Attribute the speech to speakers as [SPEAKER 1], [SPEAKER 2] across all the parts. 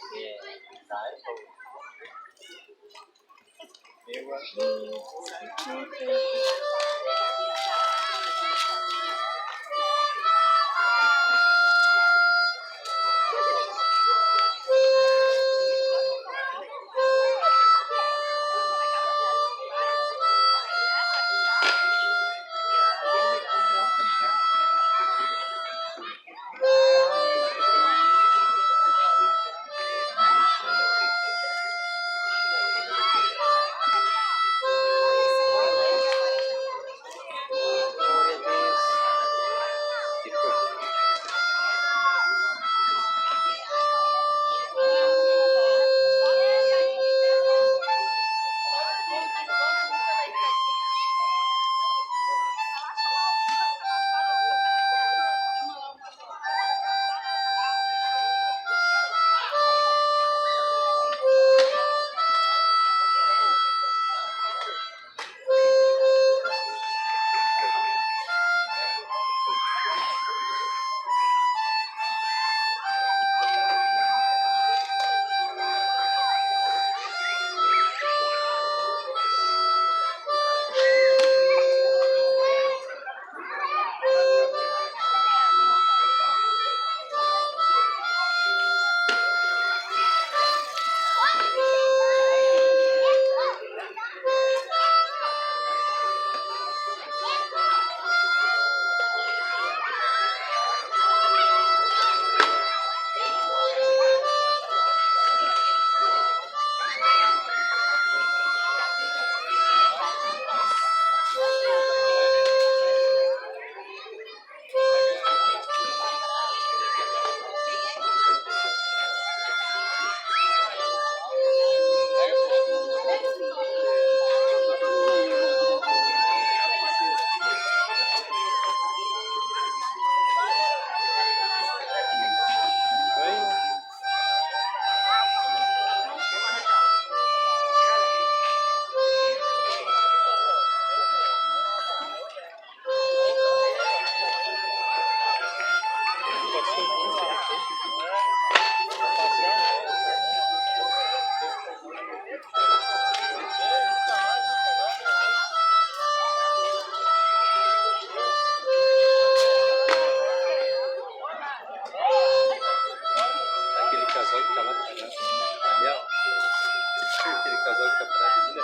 [SPEAKER 1] Yeah, trái phù. Yêu quá. Aquele casal que tá lá atrás. Ali, ó. Aquele casal que tá atrás dele.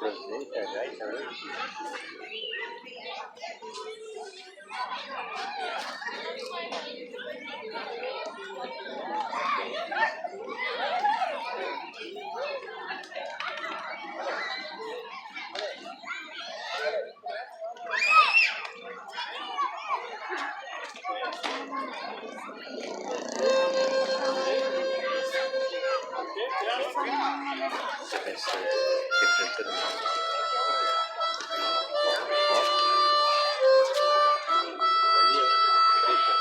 [SPEAKER 1] Aproveita, gaita hoje. Essa refletor não. Ali, ó. Eita.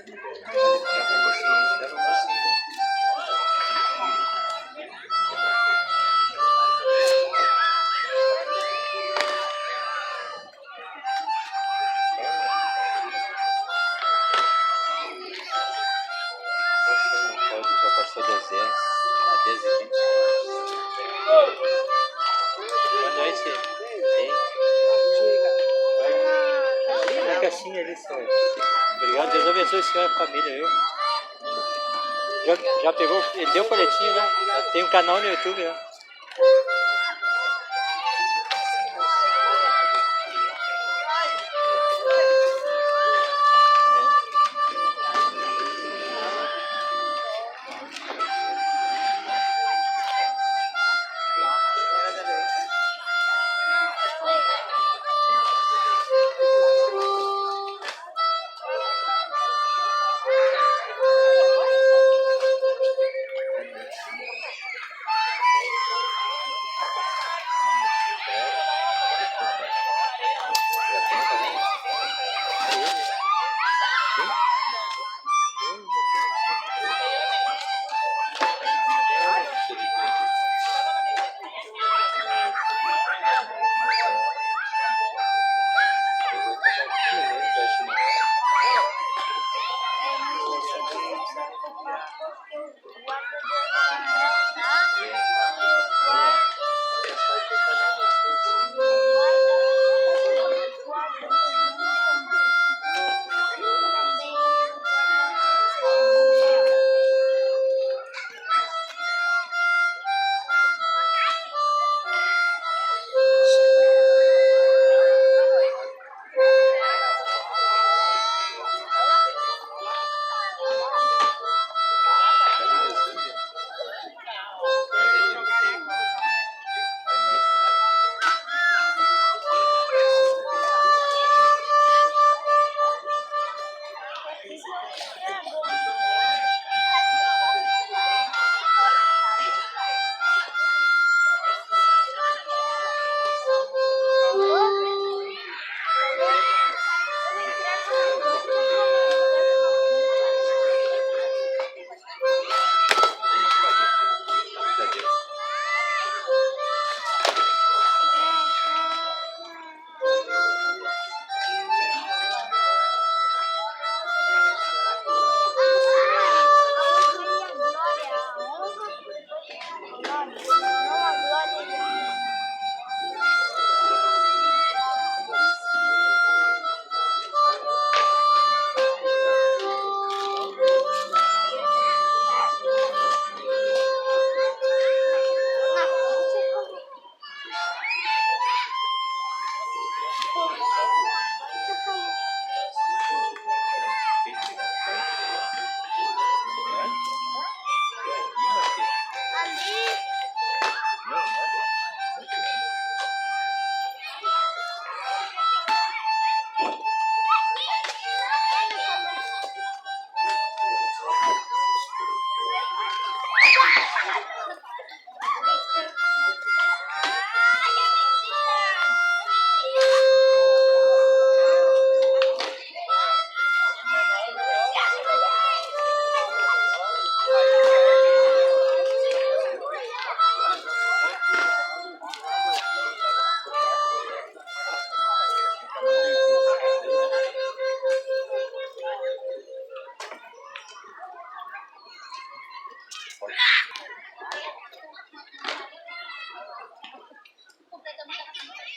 [SPEAKER 1] Dava um mocinho, dava um mocinho. Você não pode, já passou das 10, a 10h20. Boa noite. Ei. Ali na caixinha ali, senhor. Obrigado, Deus abençoe o senhor e a família, viu? Já pegou? Ele deu o coletinho, né? Tem um canal no YouTube, né?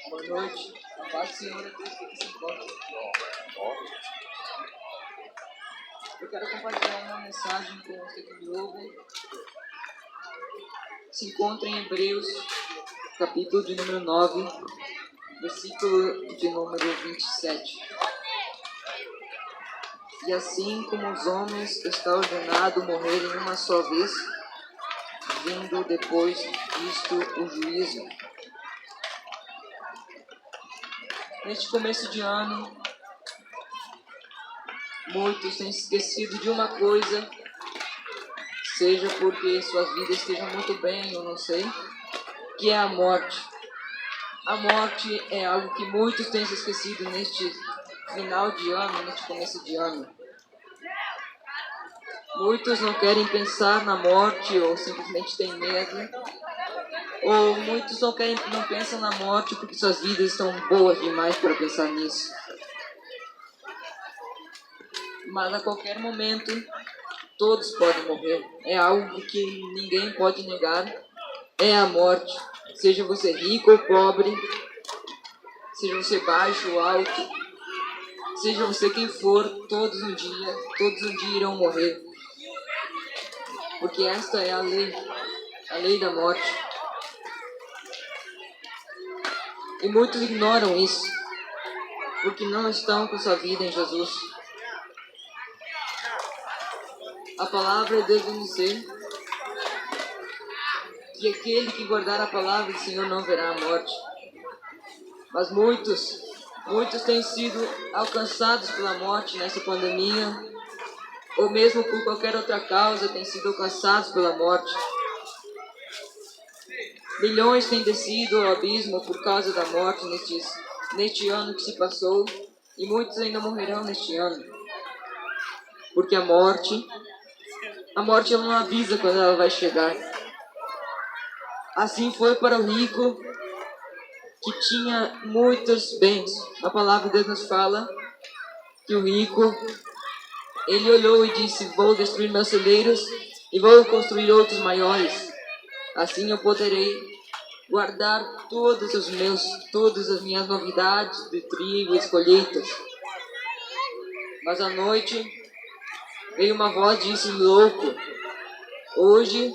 [SPEAKER 2] Boa noite. A paz do Senhor é Deus que se encontra. Eu quero compartilhar uma mensagem com você que me ouve. Se encontra em Hebreus, capítulo de número 9, versículo de número 27. E assim como os homens está ordenado morrerem uma só vez, vindo depois disto o juízo. Neste começo de ano, muitos têm esquecido de uma coisa, seja porque suas vidas estejam muito bem, eu não sei, que é a morte. A morte é algo que muitos têm se esquecido neste final de ano, neste começo de ano. Muitos não querem pensar na morte ou simplesmente têm medo. Ou muitos não pensam na morte porque suas vidas estão boas demais para pensar nisso. Mas a qualquer momento, todos podem morrer. É algo que ninguém pode negar. É a morte. Seja você rico ou pobre, seja você baixo ou alto, seja você quem for, todos um dia irão morrer. Porque esta é a lei da morte. E muitos ignoram isso, porque não estão com sua vida em Jesus. A palavra de Deus vai dizer que aquele que guardar a palavra do Senhor não verá a morte. Mas muitos têm sido alcançados pela morte nessa pandemia, ou mesmo por qualquer outra causa, têm sido alcançados pela morte. Milhões têm descido ao abismo por causa da morte neste ano que se passou, e muitos ainda morrerão neste ano. Porque a morte ela não avisa quando ela vai chegar. Assim foi para o rico que tinha muitos bens. A palavra de Deus nos fala que o rico, ele olhou e disse: vou destruir meus celeiros e vou construir outros maiores. Assim eu poderei guardar todas as minhas novidades de trigo e colheitas. Mas à noite veio uma voz e disse: louco, hoje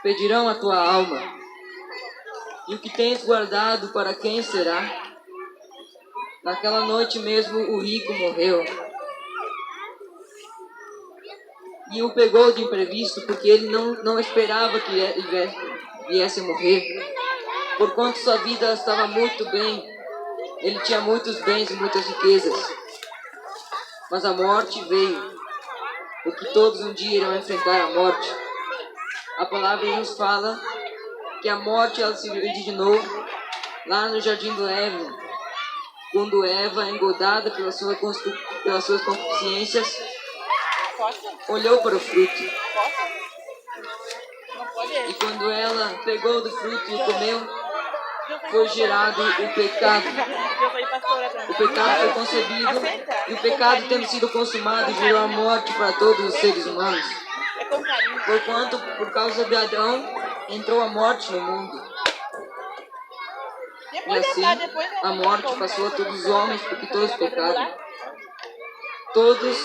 [SPEAKER 2] pedirão a tua alma. E o que tens guardado, para quem será? Naquela noite mesmo o rico morreu. E o pegou de imprevisto, porque ele não esperava que ele viesse a morrer. Porquanto sua vida estava muito bem, ele tinha muitos bens e muitas riquezas. Mas a morte veio, porque todos um dia irão enfrentar a morte. A palavra nos fala que a morte ela se originou lá no jardim do Éden, quando Eva, engodada pelas suas concupiscências, olhou para o fruto. E quando ela pegou do fruto e comeu, foi gerado o pecado. O pecado foi concebido, e o pecado tendo sido consumado gerou a morte para todos os seres humanos. Porquanto, por causa de Adão, entrou a morte no mundo. E assim, a morte passou a todos os homens, porque todos pecaram. Todos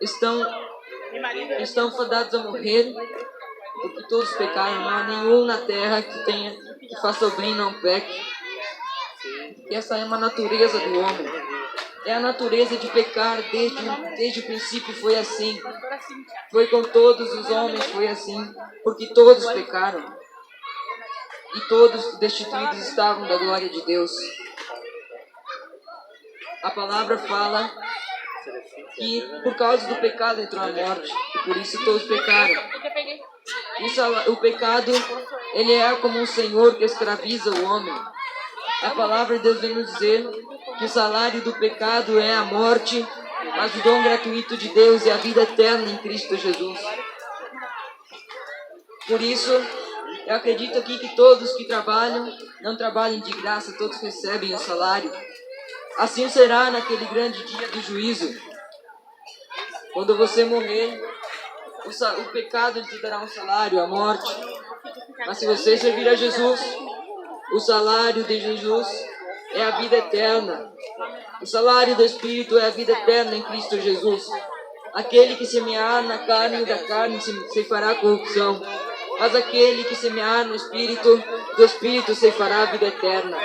[SPEAKER 2] estão fadados a morrer, porque todos pecaram. Não há nenhum na terra que faça o bem e não peque. E essa é uma natureza do homem. É a natureza de pecar desde o princípio, foi assim. Foi com todos os homens, foi assim. Porque todos pecaram. E todos destituídos estavam da glória de Deus. A palavra fala que por causa do pecado entrou a morte. E por isso todos pecaram. O pecado, ele é como um senhor que escraviza o homem. A palavra de Deus vem nos dizer que o salário do pecado é a morte, mas o dom gratuito de Deus é a vida eterna em Cristo Jesus. Por isso, eu acredito aqui que todos que trabalham, não trabalhem de graça, todos recebem o salário. Assim será naquele grande dia do juízo. Quando você morrer, o pecado te dará um salário, a morte. Mas se você servir a Jesus, o salário de Jesus é a vida eterna. O salário do Espírito é a vida eterna em Cristo Jesus. Aquele que semear na carne, da carne se fará corrupção. Mas aquele que semear no Espírito, do Espírito se fará a vida eterna.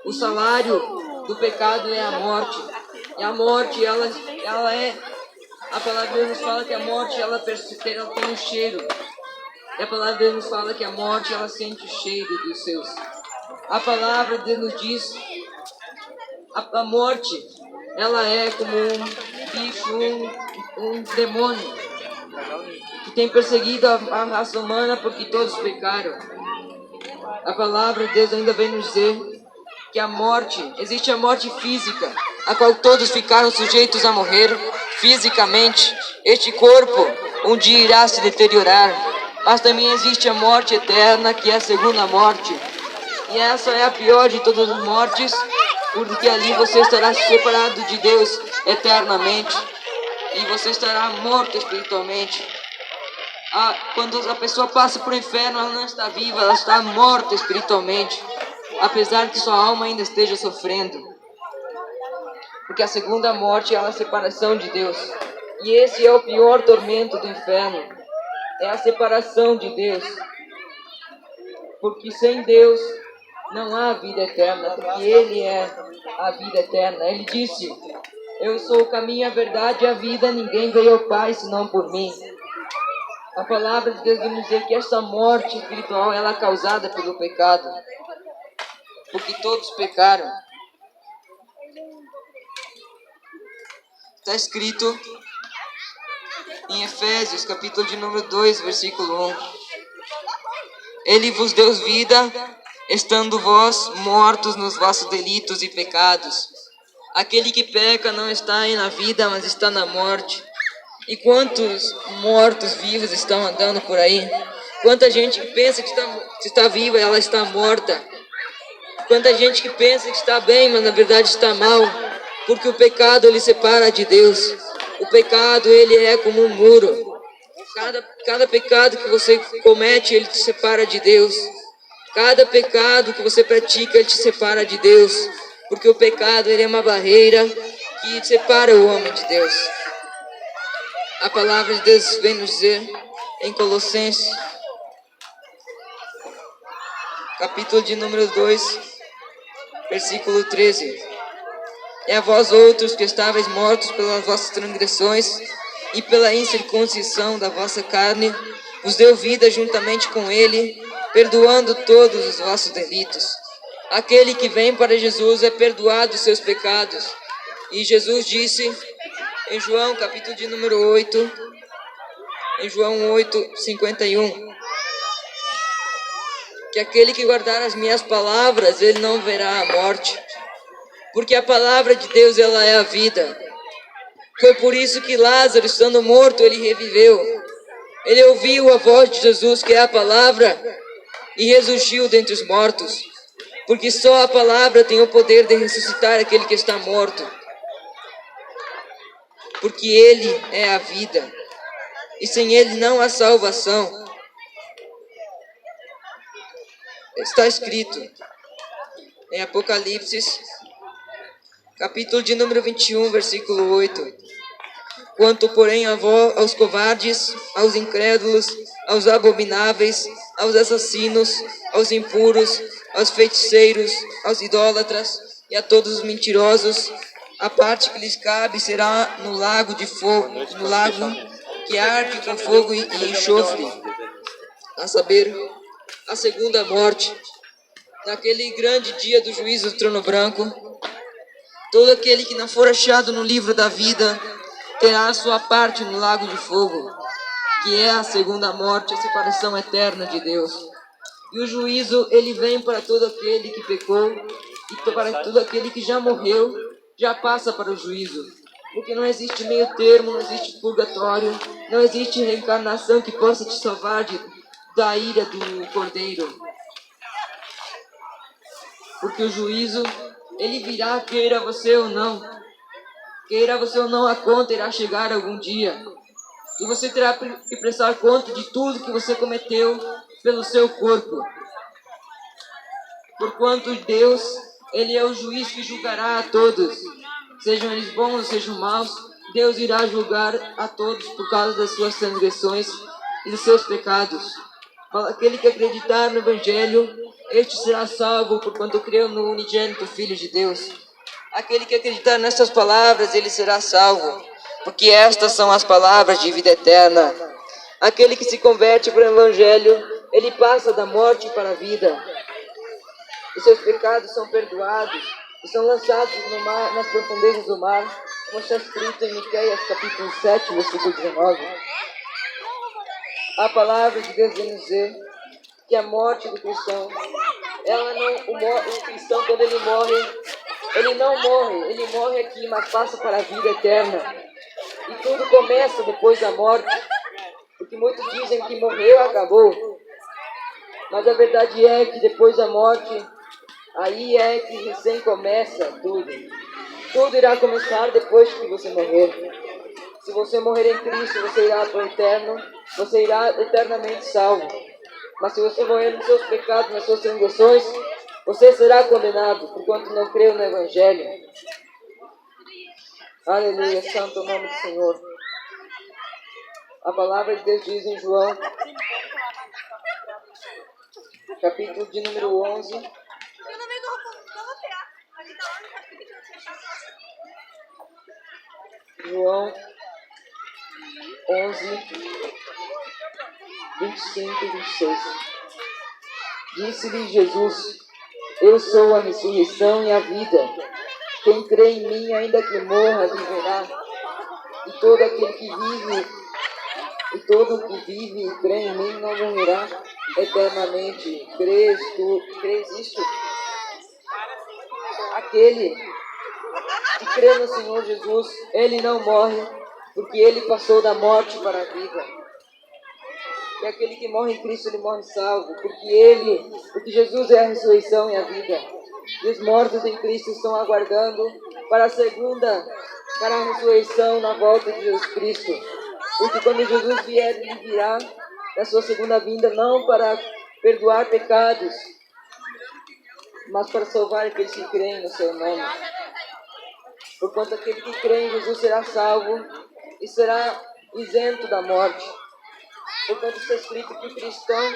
[SPEAKER 2] O salário do pecado é a morte. E a morte, ela é... A palavra de Deus nos fala que a morte, ela tem um cheiro. E a palavra de Deus nos fala que a morte, ela sente o cheiro dos seus. A palavra de Deus nos diz, a morte, ela é como um bicho, um demônio, que tem perseguido a raça humana porque todos pecaram. A palavra de Deus ainda vem nos dizer que a morte, existe a morte física, a qual todos ficaram sujeitos a morrer fisicamente. Este corpo um dia irá se deteriorar, mas também existe a morte eterna, que é a segunda morte. E essa é a pior de todas as mortes, porque ali você estará separado de Deus eternamente e você estará morto espiritualmente. Quando a pessoa passa por inferno, ela não está viva, ela está morta espiritualmente, apesar que sua alma ainda esteja sofrendo. Porque a segunda morte é a separação de Deus. E esse é o pior tormento do inferno, é a separação de Deus. Porque sem Deus não há vida eterna, porque Ele é a vida eterna. Ele disse, eu sou o caminho, a verdade e a vida, ninguém veio ao Pai senão por mim. A palavra de Deus vai nos dizer que essa morte espiritual ela é causada pelo pecado, porque todos pecaram. Está escrito em Efésios, capítulo de número 2, versículo 1. Ele vos deu vida, estando vós mortos nos vossos delitos e pecados. Aquele que peca não está na vida, mas está na morte. E quantos mortos vivos estão andando por aí? Quanta gente que pensa que está viva e ela está morta. Quanta gente que pensa que está bem, mas na verdade está mal. Porque o pecado ele separa de Deus. O pecado ele é como um muro. Cada pecado que você comete, ele te separa de Deus. Cada pecado que você pratica, ele te separa de Deus. Porque o pecado ele é uma barreira que separa o homem de Deus. A palavra de Deus vem nos dizer em Colossenses, capítulo de número 2, versículo 13. E a vós outros que estáveis mortos pelas vossas transgressões e pela incircuncisão da vossa carne, vos deu vida juntamente com ele, perdoando todos os vossos delitos. Aquele que vem para Jesus é perdoado os seus pecados. E Jesus disse em João, capítulo de número 8, em João 8, 51, que aquele que guardar as minhas palavras, ele não verá a morte. Porque a palavra de Deus, ela é a vida. Foi por isso que Lázaro, estando morto, ele reviveu. Ele ouviu a voz de Jesus, que é a palavra, e ressurgiu dentre os mortos. Porque só a palavra tem o poder de ressuscitar aquele que está morto. Porque Ele é a vida. E sem Ele não há salvação. Está escrito em Apocalipse, capítulo de número 21, versículo 8. Quanto, porém, aos covardes, aos incrédulos, aos abomináveis, aos assassinos, aos impuros, aos feiticeiros, aos idólatras e a todos os mentirosos, a parte que lhes cabe será no lago de fogo, no lago que arde com fogo e enxofre, a saber, a segunda morte. Naquele grande dia do juízo do trono branco, todo aquele que não for achado no livro da vida terá a sua parte no lago de fogo, que é a segunda morte, a separação eterna de Deus. E o juízo, ele vem para todo aquele que pecou, e para todo aquele que já morreu, já passa para o juízo. Porque não existe meio termo, não existe purgatório, não existe reencarnação que possa te salvar da ira do Cordeiro. Porque o juízo, ele virá, queira você ou não. Queira você ou não, a conta irá chegar algum dia. E você terá que prestar conta de tudo que você cometeu pelo seu corpo. Porquanto Deus, Ele é o juiz que julgará a todos, sejam eles bons ou sejam maus. Deus irá julgar a todos por causa das suas transgressões e dos seus pecados. Aquele que acreditar no Evangelho, este será salvo, porquanto creu no unigênito Filho de Deus. Aquele que acreditar nestas palavras, ele será salvo, porque estas são as palavras de vida eterna. Aquele que se converte para o Evangelho, ele passa da morte para a vida. Os seus pecados são perdoados e são lançados no mar, nas profundezas do mar, como está escrito em Miqueias capítulo 7, versículo 19. A palavra de Deus vem dizer que a morte do cristão, o cristão, quando ele não morre, ele morre aqui, mas passa para a vida eterna. E tudo começa depois da morte, porque muitos dizem que morreu, acabou. Mas a verdade é que depois da morte, aí é que recém começa tudo. Tudo irá começar depois que você morrer. Se você morrer em Cristo, você irá para o eterno, você irá eternamente salvo. Mas se você morrer nos seus pecados, nas suas transgressões, você será condenado, porquanto não creu no Evangelho. Aleluia, santo nome do Senhor. A palavra de Deus diz em João, capítulo de número 11, João 11, 25 e 26. Disse-lhe Jesus: eu sou a ressurreição e a vida. Quem crê em mim, ainda que morra, viverá. E todo aquele que vive e crê em mim não morrerá eternamente. Crês isto? Aquele que crê no Senhor Jesus, ele não morre, porque ele passou da morte para a vida. E aquele que morre em Cristo, ele morre salvo, porque Jesus é a ressurreição e a vida. E os mortos em Cristo estão aguardando para a ressurreição na volta de Jesus Cristo. Porque quando Jesus vier, ele virá na sua segunda vinda, não para perdoar pecados, mas para salvar aqueles que creem no seu nome. Porquanto aquele que crê em Jesus será salvo e será isento da morte. Portanto, está escrito que o cristão,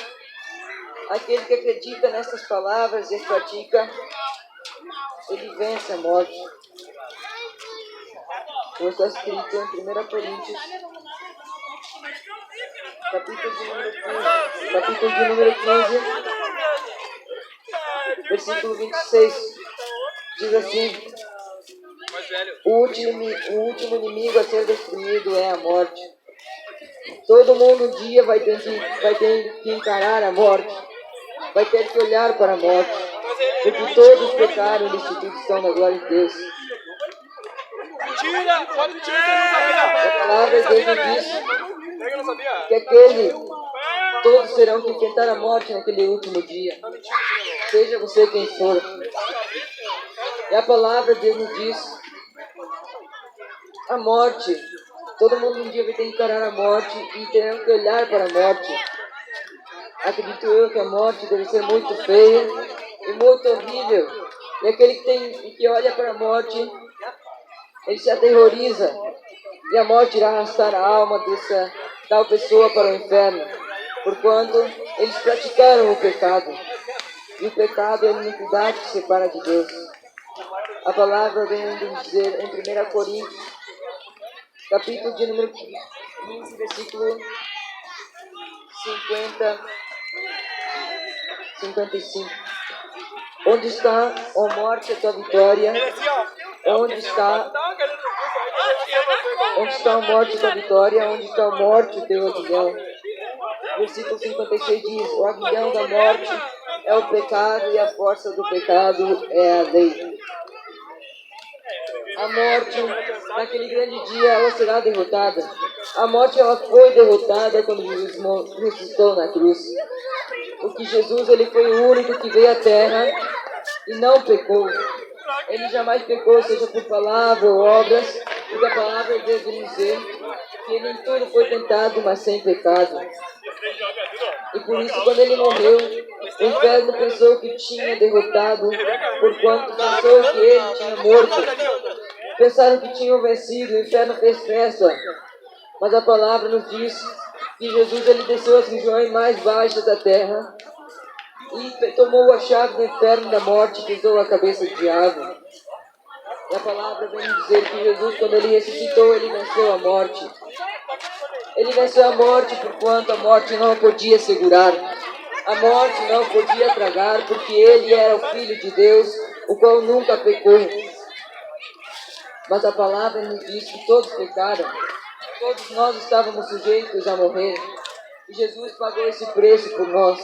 [SPEAKER 2] aquele que acredita nessas palavras e as pratica, ele vence a morte. Como está escrito em 1 Coríntios, capítulo de número 15, versículo 26, diz assim: o último inimigo a ser destruído é a morte. Todo mundo um dia vai ter que encarar a morte, vai ter que olhar para a morte, porque todos pecaram e destituídos estão na glória de Deus.
[SPEAKER 1] Mentira! Só mentira, você não sabia!
[SPEAKER 2] A palavra de Deus diz que todos serão que enfrentar a morte naquele último dia, seja você quem for. E a palavra de Deus nos diz: a morte, todo mundo um dia vai ter que encarar a morte e terão que olhar para a morte. Acredito eu que a morte deve ser muito feia e muito horrível. E aquele que olha para a morte, ele se aterroriza. E a morte irá arrastar a alma dessa tal pessoa para o inferno, porquanto eles praticaram o pecado. E o pecado é a iniquidade que separa de Deus. A palavra vem dizer em 1 Coríntios, capítulo de número 15, versículo 55. Onde está, ó morte, a tua vitória? Onde está a morte, a tua vitória? Onde está a morte, o teu aguilhão? Versículo 56 diz: o aguilhão da morte é o pecado e a força do pecado é a lei. A morte, naquele grande dia, ela será derrotada. A morte, ela foi derrotada quando Jesus ressuscitou na cruz. Porque Jesus, ele foi o único que veio à terra e não pecou. Ele jamais pecou, seja por palavra ou obras, porque a palavra de Deus vem dizer que ele em tudo foi tentado, mas sem pecado. E por isso, quando ele morreu, o inferno pensou que tinha derrotado, porquanto pensou que ele tinha morto. Pensaram que tinham vencido, o inferno fez festa. Mas a palavra nos diz que Jesus ele desceu às regiões mais baixas da terra e tomou a chave do inferno e da morte e pisou a cabeça do diabo. E a palavra vem dizer que Jesus, quando ele ressuscitou, ele venceu a morte. Ele venceu a morte porquanto a morte não podia segurar. A morte não podia tragar, porque ele era o Filho de Deus, o qual nunca pecou. Mas a palavra nos diz que todos pecaram. Todos nós estávamos sujeitos a morrer. E Jesus pagou esse preço por nós.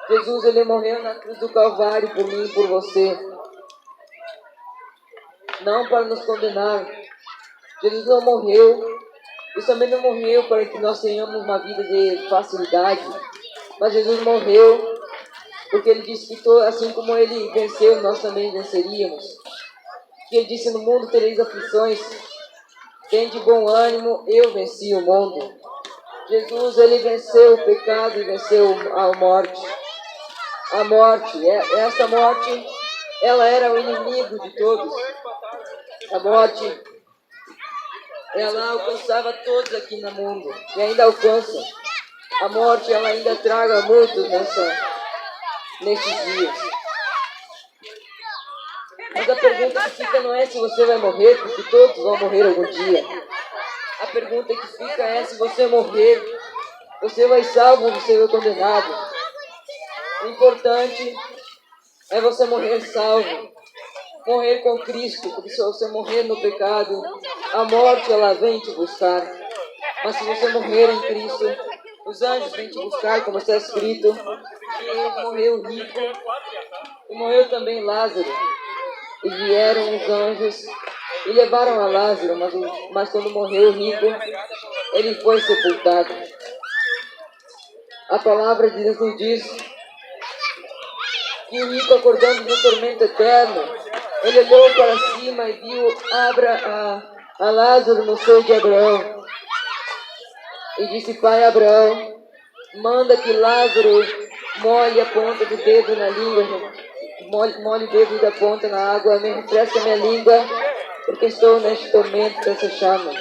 [SPEAKER 2] Jesus, ele morreu na cruz do Calvário por mim e por você. Não para nos condenar. Jesus não morreu. E também não morreu para que nós tenhamos uma vida de facilidade. Mas Jesus morreu porque ele disse que assim como ele venceu, nós também venceríamos. E ele disse: no mundo tereis aflições. Tem de bom ânimo, eu venci o mundo. Jesus, ele venceu o pecado e venceu a morte. A morte, essa morte, ela era o inimigo de todos. A morte, ela alcançava todos aqui no mundo e ainda alcança. A morte, ela ainda traga muitos nesses dias. Mas a pergunta que fica não é se você vai morrer, porque todos vão morrer algum dia. A pergunta que fica é: se você morrer, você vai salvo ou você vai condenado? O importante é você morrer salvo, morrer com Cristo, porque se você morrer no pecado, a morte ela vem te buscar. Mas se você morrer em Cristo, os anjos vêm te buscar, como está escrito, que ele morreu rico e morreu também Lázaro. E vieram os anjos e levaram a Lázaro, mas quando morreu rico, ele foi sepultado. A palavra de Deus nos diz que o rico, acordando no tormento eterno, ele olhou para cima e viu a Lázaro no seio de Abraão. E disse: Pai Abraão, manda que Lázaro molhe a ponta do dedo na língua, molhe o dedo da ponta na água, me refresca a minha língua, porque estou neste tormento dessa chama.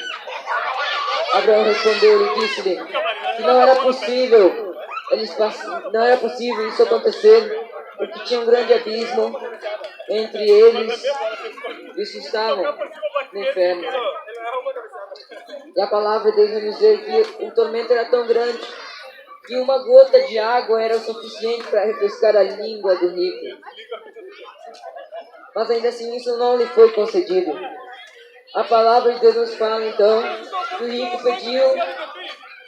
[SPEAKER 2] Abraão respondeu e disse-lhe que não era possível isso acontecer, porque tinha um grande abismo entre eles e se estavam no inferno. E a palavra de Deus vai dizer que o tormento era tão grande que uma gota de água era o suficiente para refrescar a língua do rico. Mas ainda assim isso não lhe foi concedido. A palavra de Deus nos fala então que o rico pediu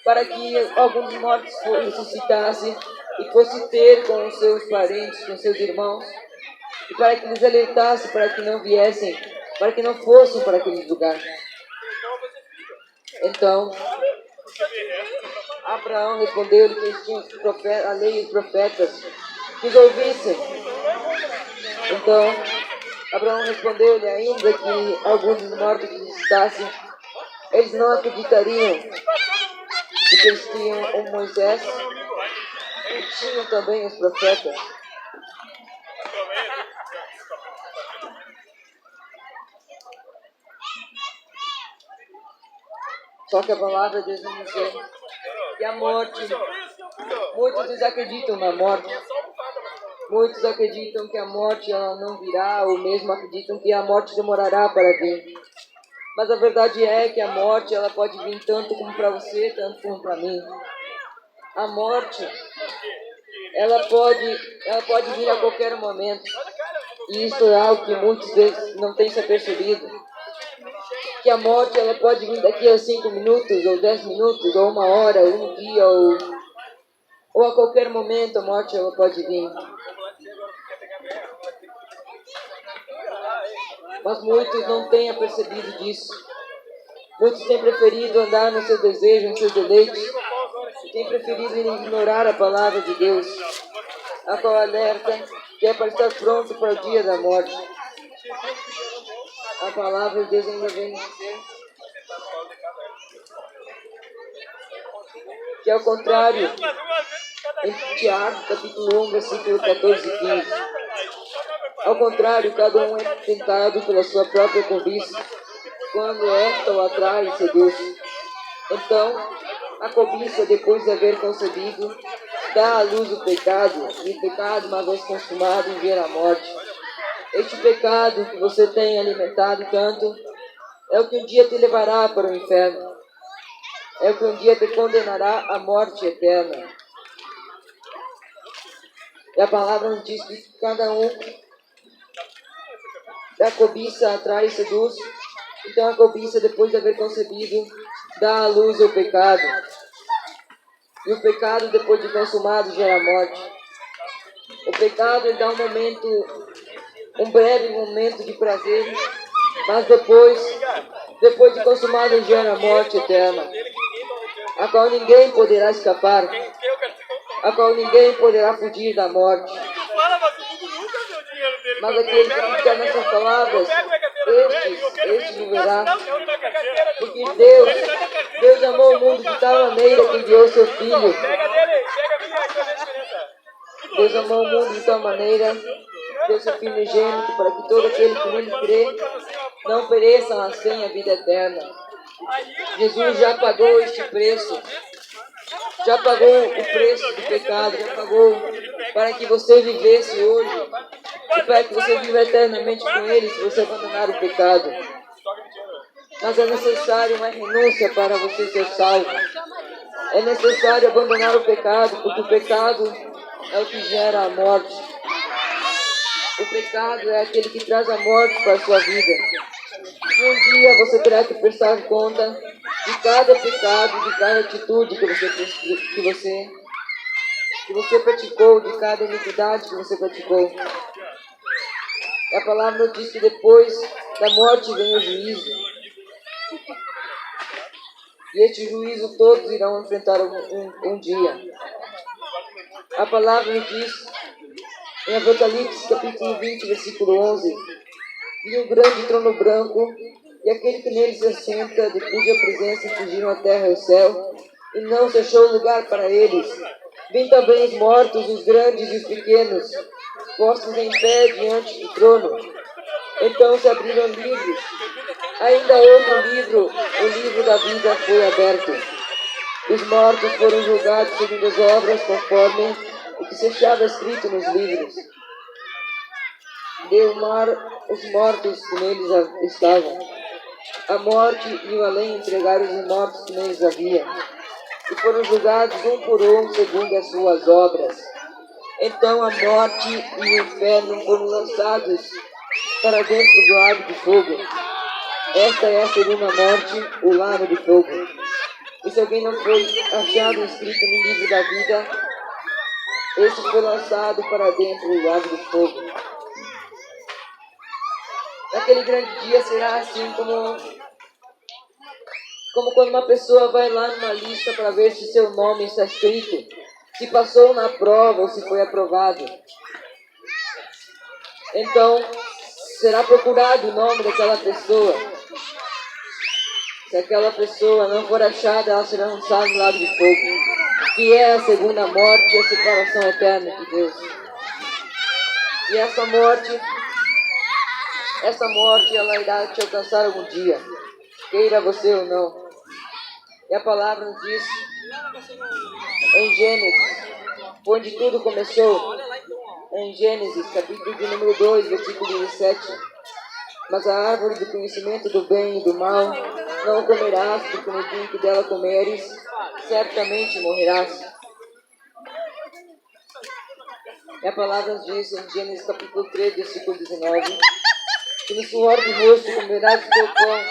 [SPEAKER 2] para que algum dos mortos ressuscitasse e fosse ter com os seus parentes, com seus irmãos, e para que lhes alertasse para que não viessem, para que não fossem para aquele lugar. Então, Abraão respondeu-lhe que eles tinham a lei e os profetas que os ouvissem. Então, Abraão respondeu-lhe ainda que alguns dos mortos que ressuscitassem, eles não acreditariam, porque eles tinham o Moisés e tinham também os profetas. Só que a palavra de Deus nos diz que a morte, muitos desacreditam na morte. Muitos acreditam que a morte ela não virá, ou mesmo acreditam que a morte demorará para vir. Mas a verdade é que a morte ela pode vir tanto como para você, tanto como para mim. A morte ela pode vir a qualquer momento. E isso é algo que muitas vezes não tem se apercebido. Que a morte ela pode vir daqui a 5 minutos, ou 10 minutos, ou 1 hora, ou um dia, ou a qualquer momento a morte ela pode vir. Mas muitos não têm apercebido disso. Muitos têm preferido andar no seu desejo, nos seus deleites, e têm preferido ignorar a palavra de Deus, a qual alerta que é para estar pronto para o dia da morte. A palavra de Deus ainda vem dizer Que ao contrário, em Tiago, capítulo 1, versículo 14 e 15. Ao contrário, cada um é tentado pela sua própria cobiça, quando esta o atrai e seduz. Então, a cobiça, depois de haver concebido, dá à luz o pecado, e o pecado, uma vez consumado, gera a morte. Este pecado que você tem alimentado tanto é o que um dia te levará para o inferno. É o que um dia te condenará à morte eterna. E a palavra nos diz que cada um da cobiça atrai e seduz. Então a cobiça, depois de haver concebido, dá à luz o pecado. E o pecado, depois de consumado, gera morte. O pecado ele dá um breve momento de prazer, mas depois de consumado, gera morte eterna, a qual ninguém poderá escapar, a qual ninguém poderá fugir da morte. Mas aquele que fica nessas palavras, este viverá. Porque Deus amou o mundo de tal maneira que enviou seu Filho. Deus amou o mundo de tal maneira, deu seu Filho unigênito, para que todo aquele que nele crê não pereça, mas tenha vida eterna. Jesus já pagou este preço. Já pagou o preço do pecado, já pagou para que você vivesse hoje e para que você viva eternamente com Ele se você abandonar o pecado. Mas é necessário uma renúncia para você ser salvo. É necessário abandonar o pecado, porque o pecado é o que gera a morte. O pecado é aquele que traz a morte para a sua vida. E um dia você terá que prestar conta de cada pecado, de cada atitude que você praticou, de cada iniquidade que você praticou. E a palavra nos diz que depois da morte vem o juízo. E este juízo todos irão enfrentar um dia. A palavra nos diz em Apocalipse capítulo 20, versículo 11: vi um grande trono branco, e aquele que nele se assenta, de cuja presença fugiram a terra e o céu, e não se achou lugar para eles. Vi também os mortos, os grandes e os pequenos, postos em pé diante do trono. Então se abriram livros. Ainda outro livro, o livro da vida, foi aberto. Os mortos foram julgados segundo as obras, conforme o que se achava escrito nos livros. Deu mar os mortos que neles estavam. A morte e o além entregaram os mortos que neles havia, e foram julgados um por um segundo as suas obras. Então a morte e o inferno foram lançados para dentro do lago de fogo. Esta é a segunda morte, o lago de fogo. E se alguém não foi achado escrito no livro da vida, esse foi lançado para dentro do lago de fogo. Naquele grande dia será assim como quando uma pessoa vai lá numa lista para ver se seu nome está escrito, se passou na prova ou se foi aprovado. Então, será procurado o nome daquela pessoa. Se aquela pessoa não for achada, ela será lançada no lago de fogo, que é a segunda morte e a separação eterna de Deus. E essa morte, ela irá te alcançar algum dia, queira você ou não. E a palavra nos diz em Gênesis, onde tudo começou, em Gênesis, capítulo de número 2, versículo 17. Mas a árvore do conhecimento do bem e do mal não comerás, porque no dia em que dela comeres, certamente morrerás. E a palavra nos diz em Gênesis capítulo 3, versículo 19, que no suor do rosto comerás o teu pão,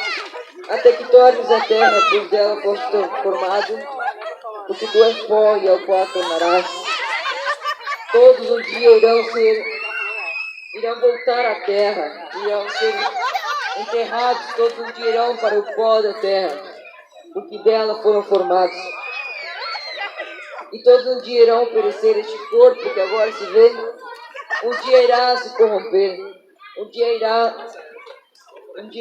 [SPEAKER 2] até que tornes a terra, pois dela foste formado, porque tu és pó e ao pó tornarás. Todos um dia irão voltar à terra, irão ser enterrados, todos um dia irão para o pó da terra, porque dela foram formados. E todos um dia irão perecer. Este corpo que agora se vê, um dia irá se corromper, um dia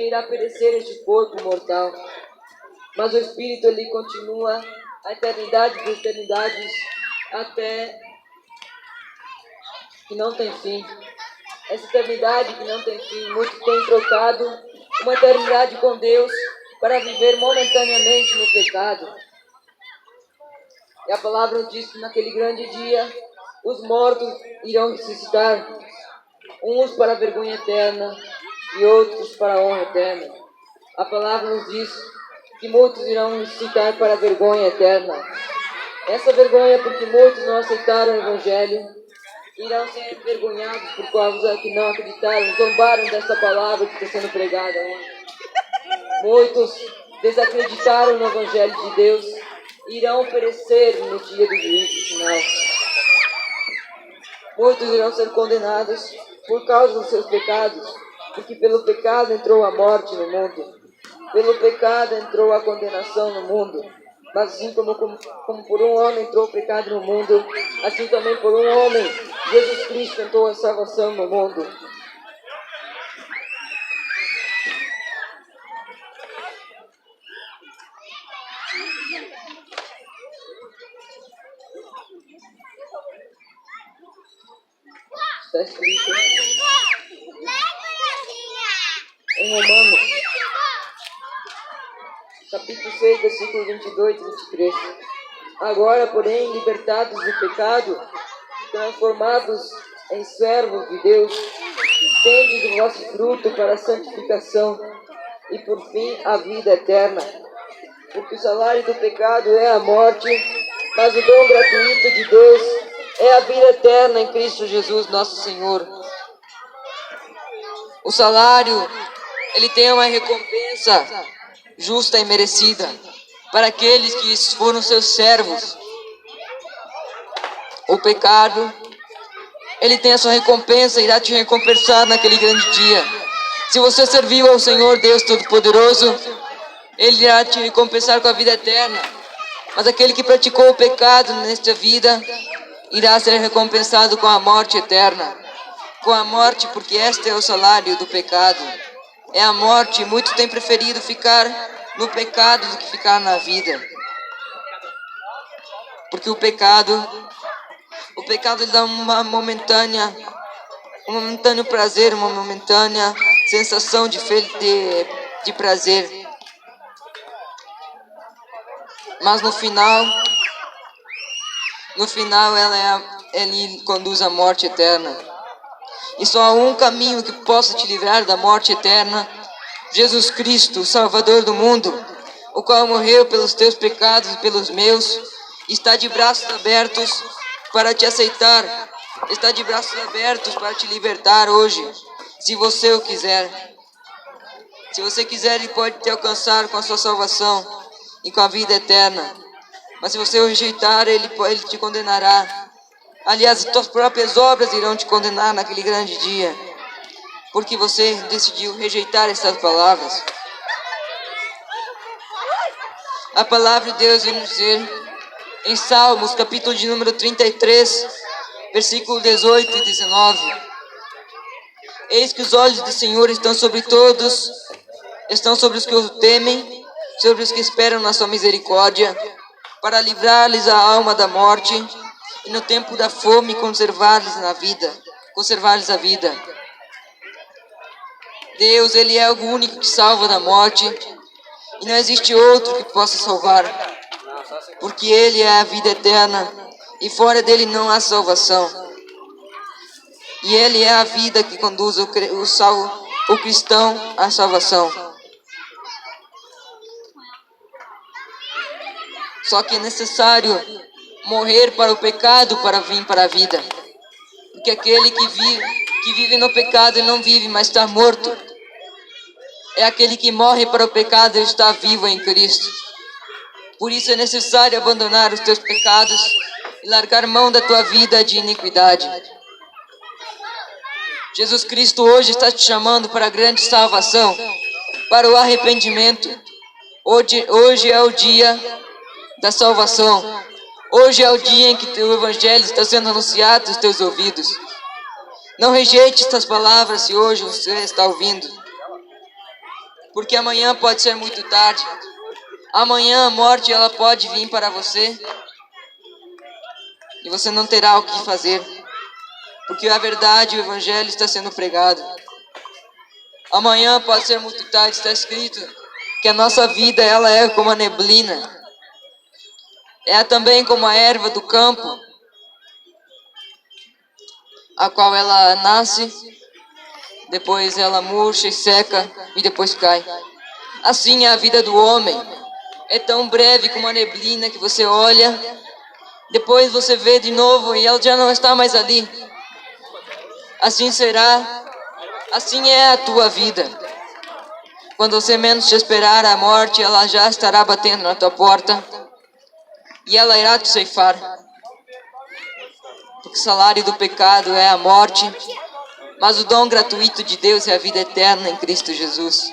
[SPEAKER 2] irá perecer este corpo mortal. Mas o Espírito, ele continua a eternidade de eternidades, até que não tem fim. Essa eternidade que não tem fim, muitos têm trocado uma eternidade com Deus para viver momentaneamente no pecado. E a palavra nos diz que naquele grande dia, os mortos irão ressuscitar, uns para a vergonha eterna e outros para a honra eterna. A palavra nos diz que muitos irão ressuscitar para a vergonha eterna. Essa vergonha é porque muitos não aceitaram o Evangelho, irão ser envergonhados por causa que não acreditaram, zombaram dessa palavra que está sendo pregada hoje. Muitos desacreditaram no Evangelho de Deus, irão perecer no dia do juízo final. Muitos irão ser condenados por causa dos seus pecados, porque pelo pecado entrou a morte no mundo. Pelo pecado entrou a condenação no mundo. Mas assim como por um homem entrou o pecado no mundo, assim também por um homem, Jesus Cristo entrou a salvação no mundo. Está escrito em Romanos, capítulo 6, versículos 22 e 23. Agora, porém, libertados do pecado, transformados em servos de Deus, tendes o vosso fruto para a santificação e, por fim, a vida eterna. Porque o salário do pecado é a morte, mas o dom gratuito de Deus é a vida eterna em Cristo Jesus, nosso Senhor. O salário, ele tem uma recompensa justa e merecida para aqueles que foram seus servos. O pecado, ele tem a sua recompensa, irá te recompensar naquele grande dia. Se você serviu ao Senhor Deus Todo-Poderoso, Ele irá te recompensar com a vida eterna. Mas aquele que praticou o pecado nesta vida, irá ser recompensado com a morte eterna. Com a morte, porque este é o salário do pecado. É a morte. Muitos têm preferido ficar no pecado do que ficar na vida. Porque o pecado lhe dá um momentâneo prazer, uma momentânea sensação de prazer. Mas no final ele conduz à morte eterna. E só há um caminho que possa te livrar da morte eterna: Jesus Cristo, o Salvador do mundo, o qual morreu pelos teus pecados e pelos meus, está de braços abertos para te aceitar, está de braços abertos para te libertar hoje, se você o quiser. Se você quiser, Ele pode te alcançar com a sua salvação e com a vida eterna. Mas se você o rejeitar, Ele te condenará. Aliás, as tuas próprias obras irão te condenar naquele grande dia, porque você decidiu rejeitar essas palavras. A palavra de Deus vem nos dizer em Salmos, capítulo de número 33, versículo 18 e 19. Eis que os olhos do Senhor estão sobre todos, estão sobre os que o temem, sobre os que esperam na sua misericórdia, para livrar-lhes a alma da morte e no tempo da fome conservar-lhes a vida. Deus, Ele é o único que salva da morte e não existe outro que possa salvar, porque Ele é a vida eterna e fora dele não há salvação. E Ele é a vida que conduz o cristão à salvação. Só que é necessário morrer para o pecado para vir para a vida. Porque aquele que vive no pecado, ele não vive, mas está morto. É aquele que morre para o pecado, ele está vivo em Cristo. Por isso é necessário abandonar os teus pecados e largar mão da tua vida de iniquidade. Jesus Cristo hoje está te chamando para a grande salvação, para o arrependimento. Hoje é o dia da salvação. Hoje é o dia em que o Evangelho está sendo anunciado aos teus ouvidos. Não rejeite estas palavras se hoje você está ouvindo, porque amanhã pode ser muito tarde. Amanhã a morte ela pode vir para você e você não terá o que fazer, porque a verdade, o evangelho está sendo pregado. Amanhã pode ser muito tarde, está escrito que a nossa vida ela é como a neblina, é também como a erva do campo, a qual ela nasce, depois ela murcha e seca e depois cai. Assim é a vida do homem, é tão breve como a neblina que você olha, depois você vê de novo e ela já não está mais ali. Assim será, assim é a tua vida. Quando você menos te esperar, a morte ela já estará batendo na tua porta e ela irá te ceifar. Porque o salário do pecado é a morte, mas o dom gratuito de Deus é a vida eterna em Cristo Jesus.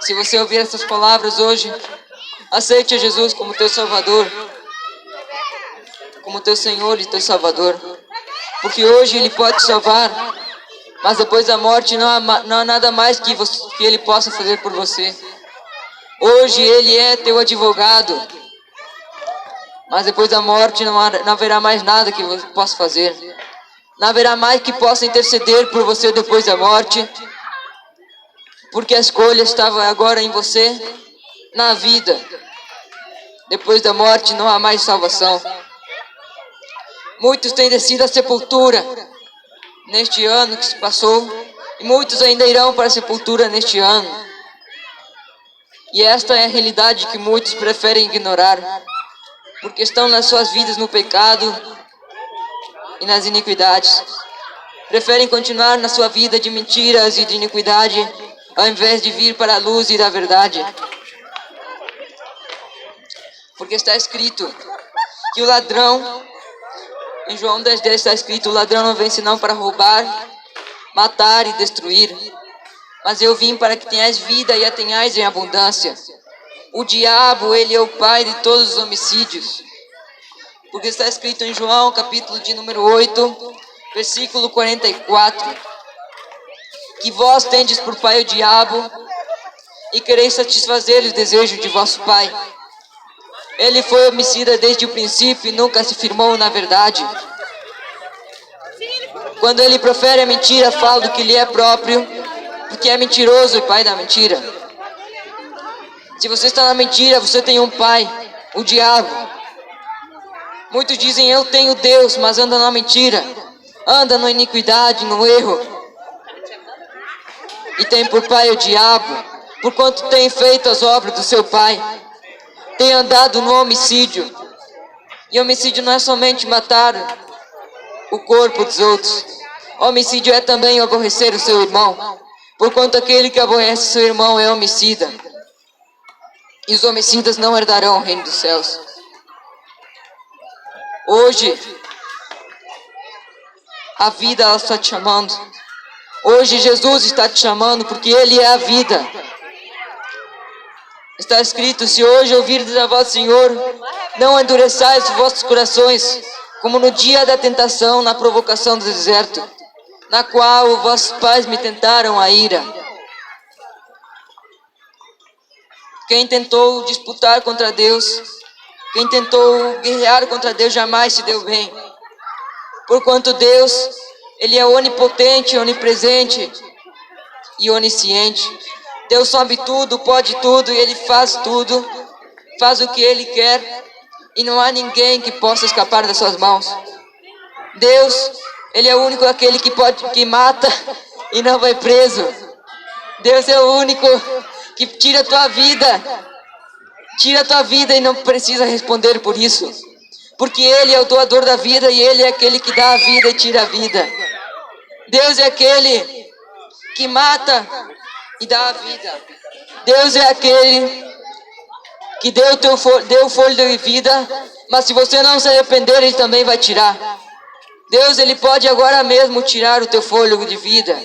[SPEAKER 2] Se você ouvir essas palavras hoje, aceite a Jesus como teu Salvador, como teu Senhor e teu Salvador. Porque hoje Ele pode te salvar, mas depois da morte não há nada mais que Ele possa fazer por você. Hoje Ele é teu advogado, mas depois da morte não haverá mais nada que você possa fazer. Não haverá mais que possa interceder por você depois da morte, porque a escolha estava agora em você, na vida. Depois da morte não há mais salvação. Muitos têm descido à sepultura neste ano que se passou, e muitos ainda irão para a sepultura neste ano. E esta é a realidade que muitos preferem ignorar, porque estão nas suas vidas no pecado e nas iniquidades. Preferem continuar na sua vida de mentiras e de iniquidade, ao invés de vir para a luz e da verdade. Porque está escrito que o ladrão, em João 10,10 está escrito: o ladrão não vem senão para roubar, matar e destruir. Mas eu vim para que tenhais vida e a tenhais em abundância. O diabo, ele é o pai de todos os homicídios. Porque está escrito em João, capítulo de número 8, versículo 44, que vós tendes por pai o diabo, e quereis satisfazer o desejo de vosso pai. Ele foi homicida desde o princípio e nunca se firmou na verdade. Quando ele profere a mentira, fala do que lhe é próprio, porque é mentiroso e pai da mentira. Se você está na mentira, você tem um pai, o diabo. Muitos dizem: eu tenho Deus, mas anda na mentira, anda na iniquidade, no erro, e tem por pai o diabo, porquanto tem feito as obras do seu pai, tem andado no homicídio. E homicídio não é somente matar o corpo dos outros. Homicídio é também aborrecer o seu irmão, porquanto aquele que aborrece seu irmão é homicida, e os homicidas não herdarão o reino dos céus. Hoje, a vida ela está te chamando. Hoje Jesus está te chamando, porque Ele é a vida. Está escrito: se hoje ouvirdes a voz do Senhor, não endureçais os vossos corações, como no dia da tentação, na provocação do deserto, na qual os vossos pais me tentaram a ira. Quem tentou disputar contra Deus, quem tentou guerrear contra Deus, jamais se deu bem. Porquanto Deus, Ele é onipotente, onipresente e onisciente. Deus sabe tudo, pode tudo e Ele faz tudo, faz o que Ele quer, e não há ninguém que possa escapar das suas mãos. Deus, Ele é o único aquele que mata e não vai preso. Deus é o único que tira a tua vida e não precisa responder por isso, porque Ele é o doador da vida e Ele é aquele que dá a vida e tira a vida. Deus é aquele que mata e dá a vida. Deus é aquele que deu o fôlego de vida, mas se você não se arrepender, Ele também vai tirar. Deus, Ele pode agora mesmo tirar o teu fôlego de vida,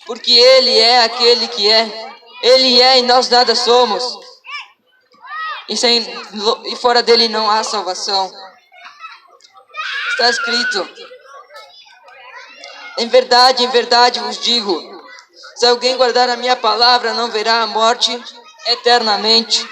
[SPEAKER 2] porque Ele é aquele que é. Ele é e nós nada somos. E fora dele não há salvação. Está escrito: em verdade vos digo, se alguém guardar a minha palavra, não verá a morte eternamente.